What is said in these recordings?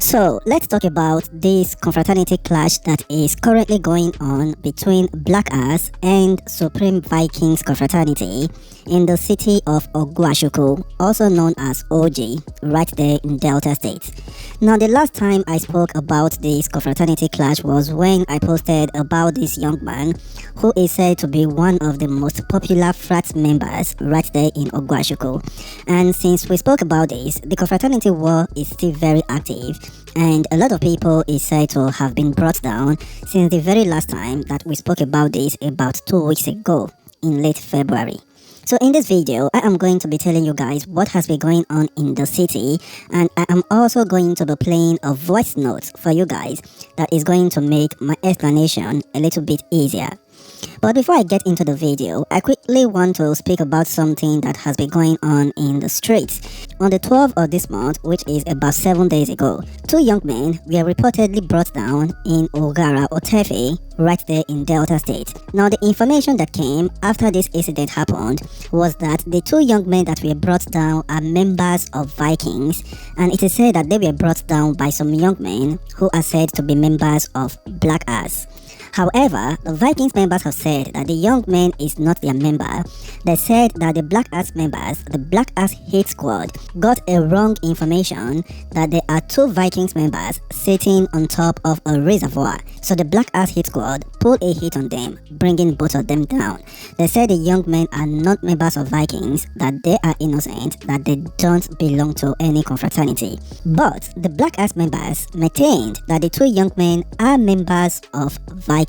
So let's talk about this confraternity clash that is currently going on between Black Axe and Supreme Vikings confraternity in the city of Ogwashi, also known as OG, right there in Delta State. Now, the last time I spoke about this confraternity clash was when I posted about this young man who is said to be one of the most popular frat members right there in Ogwashi. And since we spoke about this, the confraternity war is still very active, and a lot of people is said to have been brought down since the very last time that we spoke about this about 2 weeks ago in late February. So in this video, I am going to be telling you guys what has been going on in the city, and I am also going to be playing a voice note for you guys that is going to make my explanation a little bit easier. But before I get into the video, I quickly want to speak about something that has been going on in the streets. On the 12th of this month, which is about 7 days ago, 2 young men were reportedly brought down in Ogara Otefe, right there in Delta State. Now, the information that came after this incident happened was that the 2 young men that were brought down are members of Vikings, and it is said that they were brought down by some young men who are said to be members of Black Axe. However, the Vikings members have said that the young man is not their member. They said that the Black Axe members, the Black Axe hit squad, got a wrong information that there are 2 Vikings members sitting on top of a reservoir. So the Black Axe hit squad pulled a hit on them, bringing both of them down. They said the young men are not members of Vikings, that they are innocent, that they don't belong to any confraternity. But the Black Axe members maintained that the 2 young men are members of Vikings.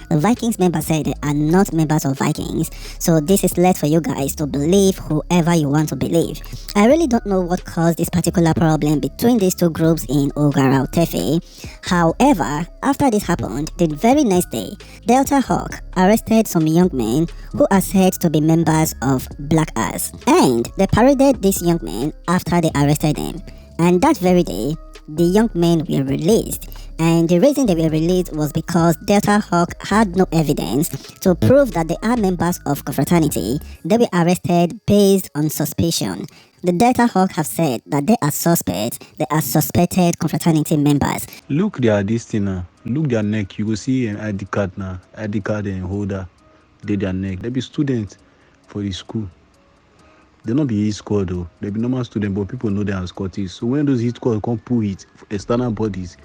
The Vikings members said they are not members of Vikings, so this is left for you guys to believe whoever you want to believe. I really don't know what caused this particular problem between these 2 groups in Ogara Otefe. However, after this happened, the very next day, Delta Hawk arrested some young men who are said to be members of Black Axe, and they paraded these young men after they arrested them. And that very day, the young men were released. And the reason they were released was because Delta Hawk had no evidence to prove that they are members of confraternity. They were arrested based on suspicion. The Delta Hawk have said that they are suspects. They are suspected confraternity members. Look their this thing now. Look their neck. You will see an ID card now. ID card and holder. They their neck. They be students for the school. They not be hit squad though. They be normal student, but people know they are Scottish. So when those hit squad come pull hit external bodies,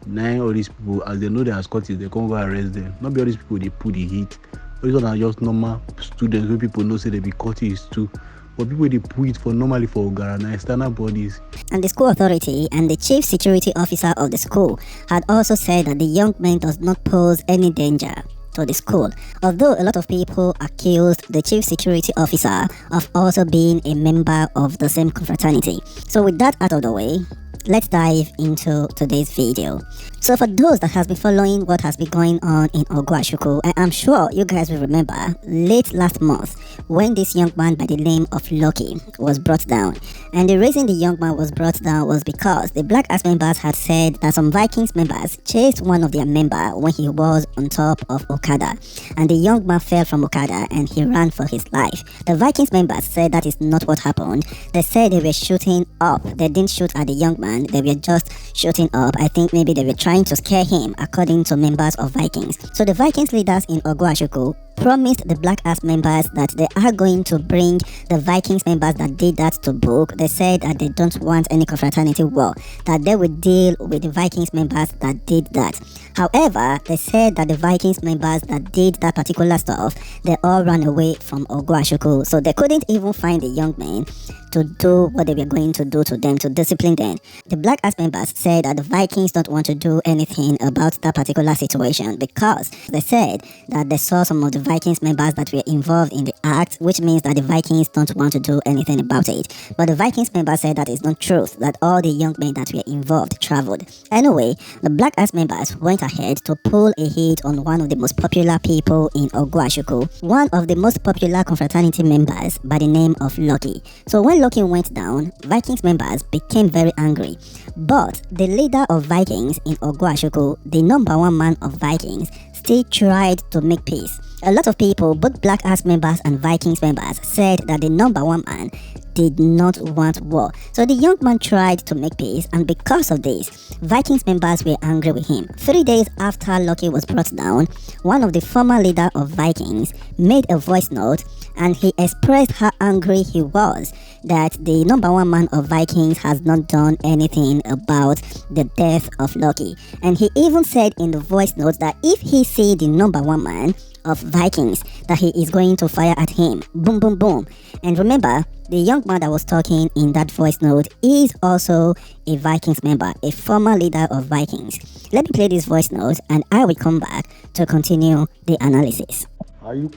now all these people, as they know they are Scottish, they come go arrest them. Not be all these people they pull the hit. These ones are just normal students who people know say they be Scottish too. But people they pull it for normally for Ogara and external bodies. And the school authority and the chief security officer of the school had also said that the young man does not pose any danger to the school, although a lot of people accused the chief security officer of also being a member of the same confraternity. So with that out of the way, let's dive into today's video. So for those that has been following what has been going on in Ogwashi, I am sure you guys will remember late last month when this young man by the name of Loki was brought down. And the reason the young man was brought down was because the Black Axe members had said that some Vikings members chased one of their members when he was on top of Okada, and the young man fell from Okada and he ran for his life. The Vikings members said that is not what happened. They said they were shooting up. They didn't shoot at the young man. They were just shooting up. I think maybe they were trying to scare him, according to members of Vikings. So the Vikings leaders in Ogwashi promised the Black Axe members that they are going to bring the Vikings members that did that to book. They said that they don't want any confraternity war, that they would deal with the Vikings members that did that. However, they said that the Vikings members that did that particular stuff, they all ran away from Ogwashi, so they couldn't even find the young men to do what they were going to do to them, to discipline them. The Black Axe members said that the Vikings don't want to do anything about that particular situation because they said that they saw some of the Vikings members that were involved in the act, which means that the Vikings don't want to do anything about it. But the Vikings members said that it's not true, that all the young men that were involved traveled. Anyway, the Black Axe members went ahead to pull a hit on one of the most popular people in Ogwashi, one of the most popular confraternity members by the name of Loki. So when Loki went down, Vikings members became very angry. But the leader of Vikings in Ogwashi, the #1 man of Vikings, still tried to make peace. A lot of people, both Black Axe members and Vikings members, said that the #1 man did not want war. So the young man tried to make peace, and because of this, Vikings members were angry with him. 3 days after Loki was brought down, one of the former leader of Vikings made a voice note, and he expressed how angry he was that the number one man of Vikings has not done anything about the death of Loki. And he even said in the voice note that if he see the number one man of Vikings, that he is going to fire at him. Boom, boom, boom. And remember, the young man that was talking in that voice note is also a Vikings member, a former leader of Vikings. Let me play this voice note and I will come back to continue the analysis. Are you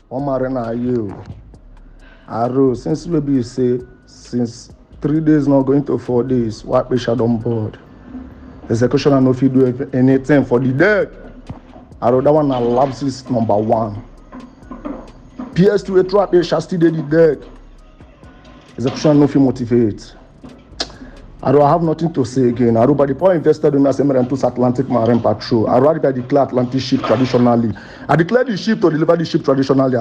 are you? Aro, since maybe you say since 3 days now going to 4 days, what we shall on board? Execution and if you do anything for the dead. Aro, that one lapse list number 1. PS2 a trap a shall still the dead. Execution no fi motivate. I have nothing to say again. By the point invested in us to Atlantic Marine Patrol. I declare Atlantic ship traditionally. I declare the ship to deliver the ship traditionally.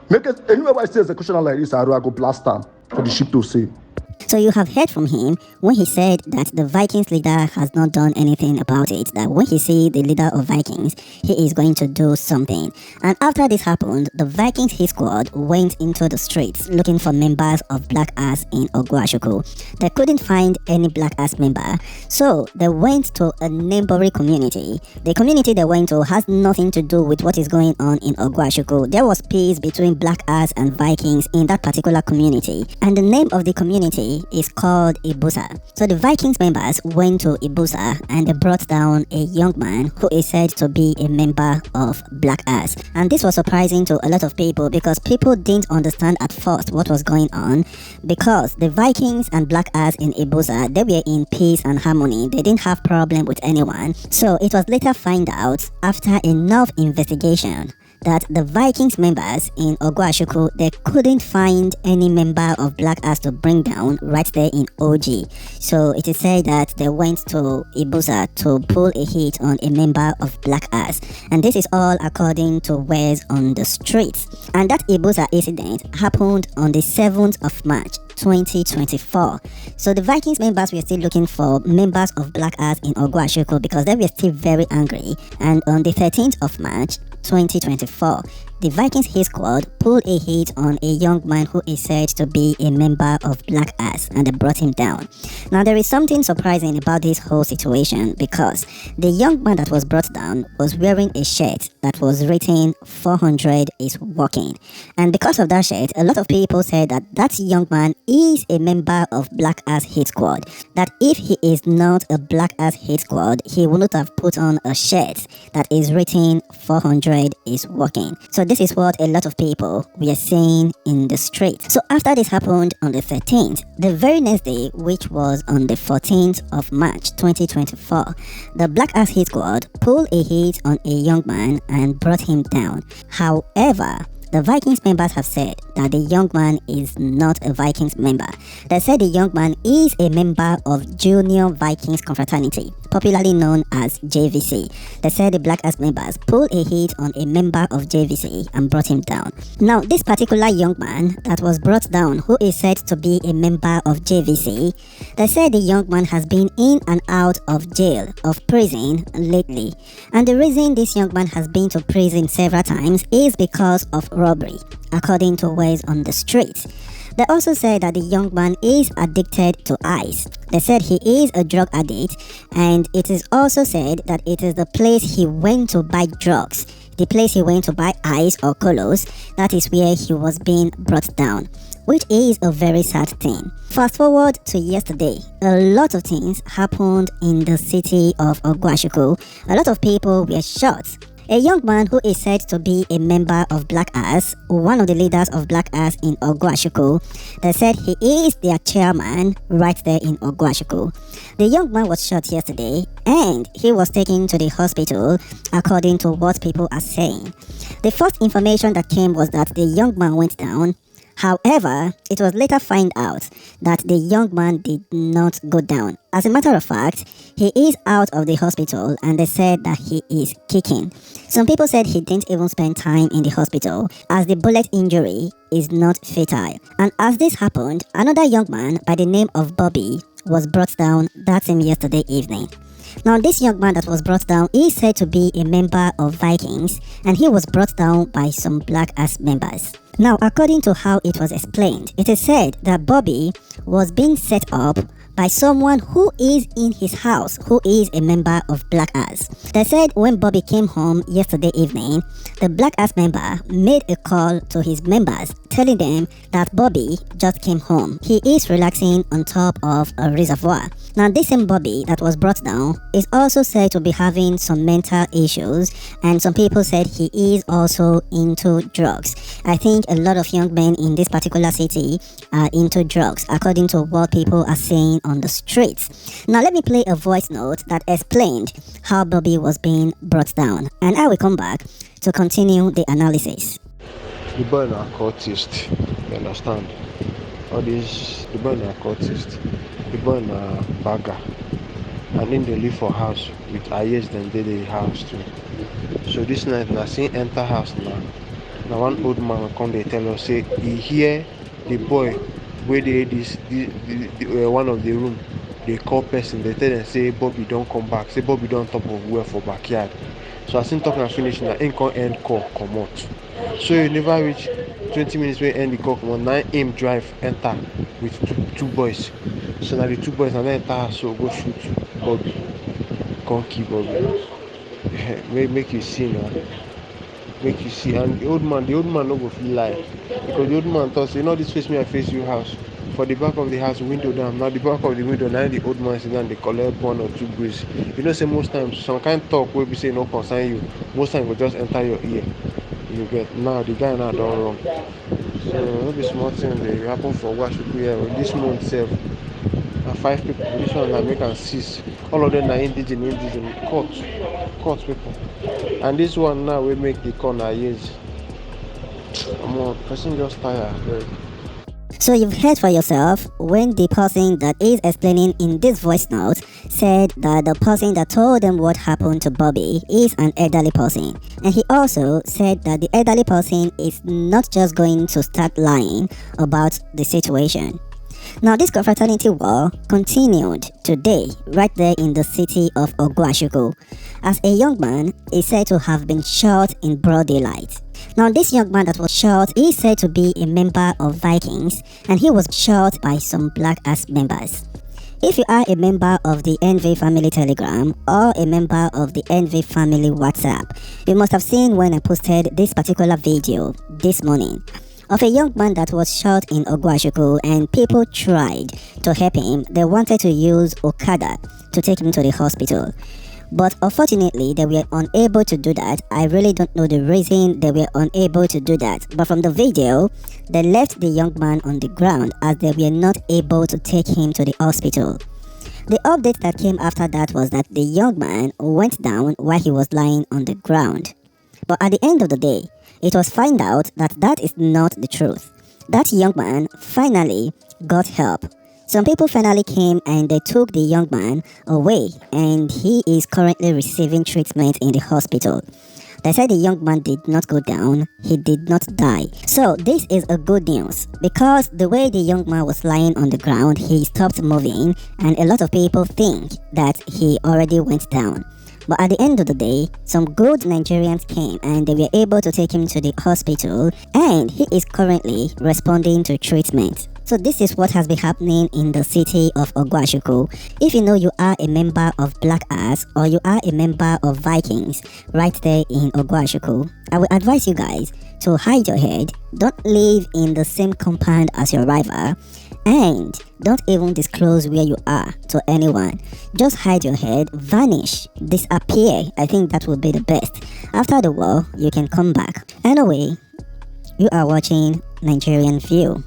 Make it anywhere I say execution like this. I go blast them for the ship to say. So you have heard from him when he said that the Vikings leader has not done anything about it, that when he see the leader of Vikings, he is going to do something. And after this happened, the Vikings hit squad went into the streets looking for members of Black Axe in Ogwashi War. They couldn't find any Black Axe member, so they went to a neighboring community. The community they went to has nothing to do with what is going on in Ogwashi War. There was peace between Black Axe and Vikings in that particular community, and the name of the community is called Ibusa. So the Vikings members went to Ibusa and they brought down a young man who is said to be a member of Black Axe. And this was surprising to a lot of people because people didn't understand at first what was going on, because the Vikings and Black Axe in Ibusa, they were in peace and harmony. They didn't have problem with anyone. So it was later found out after enough investigation that the Vikings members in Ogwashi War, they couldn't find any member of Black Axe to bring down right there in OG. So it is said that they went to Ibusa to pull a hit on a member of Black Axe, and this is all according to words on the streets. And that Ibusa incident happened on the 7th of March 2024. So the Vikings members were still looking for members of Black Axe in Ogwashi War because they were still very angry. And on the 13th of March 2024, the Vikings hit squad pulled a hit on a young man who is said to be a member of Black Axe, and they brought him down. Now there is something surprising about this whole situation because the young man that was brought down was wearing a shirt that was written 400 is working, and because of that shirt, a lot of people said that that young man is a member of Black Axe hit squad, that if he is not a Black Axe hit squad, he wouldn't have put on a shirt that is written 400 is working. So this is what a lot of people were saying in the street. So after this happened on the 13th, the very next day, which was on the 14th of March 2024, the Black Axe hit squad pulled a hit on a young man and brought him down. However, the Vikings members have said that the young man is not a Vikings member. They said the young man is a member of Junior Vikings Confraternity, popularly known as JVC. They said the Black Axe members pulled a hit on a member of JVC and brought him down. Now, this particular young man that was brought down, who is said to be a member of JVC, they said the young man has been in and out of jail, of prison lately. And the reason this young man has been to prison several times is because of robbery, according to words on the streets. They also said that the young man is addicted to ice. They said he is a drug addict, and it is also said that it is the place he went to buy drugs, the place he went to buy ice or colos, that is where he was being brought down, which is a very sad thing. Fast forward to yesterday, a lot of things happened in the city of Ogwashi War. A lot of people were shot. A young man who is said to be a member of Black Axe, one of the leaders of Black Axe in Ogwashi War, they said he is their chairman right there in Ogwashi War. The young man was shot yesterday and he was taken to the hospital according to what people are saying. The first information that came was that the young man went down However, it was later found out that the young man did not go down. As a matter of fact, he is out of the hospital and they said that he is kicking. Some people said he didn't even spend time in the hospital as the bullet injury is not fatal. And as this happened, another young man by the name of Bobby was brought down that same yesterday evening. Now, this young man that was brought down is said to be a member of Vikings, and he was brought down by some Black Axe members. Now, according to how it was explained, it is said that Bobby was being set up by someone who is in his house, who is a member of Black Axe. They said when Bobby came home yesterday evening, the Black Axe member made a call to his members telling them that Bobby just came home. He is relaxing on top of a reservoir. Now, this same Bobby that was brought down is also said to be having some mental issues, and some people said he is also into drugs. I think a lot of young men in this particular city are into drugs, according to what people are saying on the streets. Now, let me play a voice note that explained how Bobby was being brought down, and I will come back to continue the analysis. The boy na cultist, you understand? The boy na cultist, the boy na bagger, and then they live for house with ayes dem dey the house too. So this night na seeing enter house na one old man come dey tell us say he hear the boy wey dey one of the room dey call person, dey tell dem say Bobby don come back, say Bobby don top of well for backyard. So as him talk am finish na him come end call comot. So e never reach 20 minutes wey end the call comot, na him drive enter with two boys. So na the two boys na dem enter house so go shoot Bobby, come kill Bobby. make you see na, make you see. And the old man no go fit lie, because the old man talk say, you know this face me I face you house, for the back of the house window down, now the back of the window now the old man sit down dey collect 1 or 2 breeze. You know say most times some kind talk wey be say no concern you, most times go just enter your ear. You get. Now the guy now don run. So no be small thing dey happen for Ogwashi War here this month sef. Na 5 people, this one na make am 6. All of them na indigenous court people. And this one now wey make the call na years. Person just tire. So you've heard for yourself when the person that is explaining in this voice note said that the person that told them what happened to Bobby is an elderly person. And he also said that the elderly person is not just going to start lying about the situation. Now, this confraternity war continued today right there in the city of Ogwashi War, as a young man is said to have been shot in broad daylight. Now, this young man that was shot is said to be a member of Vikings, and he was shot by some Black Axe members. If you are a member of the NV Family Telegram or a member of the NV Family WhatsApp, you must have seen when I posted this particular video this morning of a young man that was shot in Ogwashi War, and people tried to help him. They wanted to use Okada to take him to the hospital, but unfortunately they were unable to do that. I really don't know the reason they were unable to do that, but from the video they left the young man on the ground as they were not able to take him to the hospital. The update that came after that was that the young man went down while he was lying on the ground. But at the end of the day, it was found out that that is not the truth. That young man finally got help. Some people finally came and they took the young man away, and he is currently receiving treatment in the hospital. They said the young man did not go down, he did not die. So this is a good news, because the way the young man was lying on the ground, he stopped moving, and a lot of people think that he already went down. But at the end of the day, some good Nigerians came and they were able to take him to the hospital, and he is currently responding to treatment. So this is what has been happening in the city of Ogwashi War. If you know you are a member of Black Axe or you are a member of Vikings right there in Ogwashi War, I would advise you guys to hide your head, don't live in the same compound as your rival, and don't even disclose where you are to anyone. Just hide your head, vanish, disappear. I think that would be the best. After the war, you can come back. Anyway, you are watching Nigerian View.